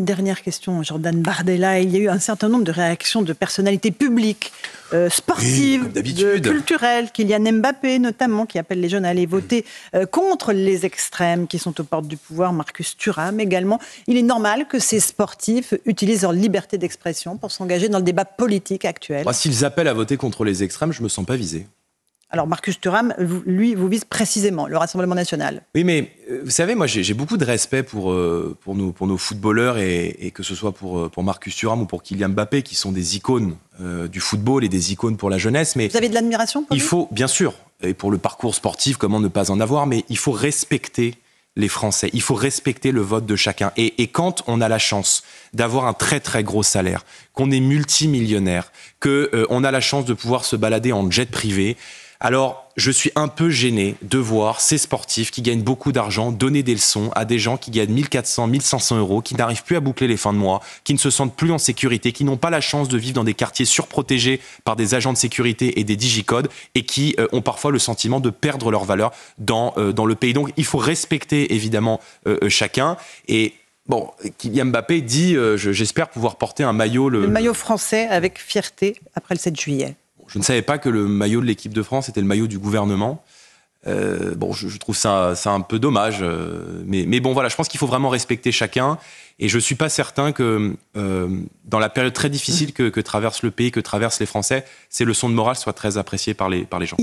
dernière question, Jordan Bardella. Il y a eu un certain nombre de réactions de personnalités publiques, sportives, culturelles. Kylian Mbappé, notamment, qui appelle les jeunes à aller voter contre les extrêmes qui sont aux portes du pouvoir. Marcus Thuram également. Il est normal que ces sportifs utilisent leur liberté d'expression pour s'engager dans le débat politique actuel. Moi, s'ils appellent à voter contre les extrêmes, je ne me sens pas visé. Alors Marcus Thuram, lui, vous vise précisément le Rassemblement national. Oui, mais vous savez, moi j'ai beaucoup de respect pour nos footballeurs et que ce soit pour Marcus Thuram ou pour Kylian Mbappé, qui sont des icônes du football et des icônes pour la jeunesse. Mais vous avez de l'admiration pour lui ? Il faut, bien sûr, et pour le parcours sportif, comment ne pas en avoir, mais il faut respecter les Français, il faut respecter le vote de chacun. Et quand on a la chance d'avoir un très très gros salaire, qu'on est multimillionnaire, qu'on a la chance de pouvoir se balader en jet privé, alors, je suis un peu gêné de voir ces sportifs qui gagnent beaucoup d'argent donner des leçons à des gens qui gagnent 1400, 1500 euros, qui n'arrivent plus à boucler les fins de mois, qui ne se sentent plus en sécurité, qui n'ont pas la chance de vivre dans des quartiers surprotégés par des agents de sécurité et des digicodes et qui ont parfois le sentiment de perdre leur valeur dans le pays. Donc, il faut respecter évidemment chacun et... Bon, Kylian Mbappé dit j'espère pouvoir porter un maillot... Le maillot français avec fierté après le 7 juillet. Je ne savais pas que le maillot de l'équipe de France était le maillot du gouvernement. Je trouve ça un peu dommage. Mais bon, voilà, je pense qu'il faut vraiment respecter chacun. Et je ne suis pas certain que, dans la période très difficile que traverse le pays, que traversent les Français, ces leçons de morale soient très appréciées par les gens.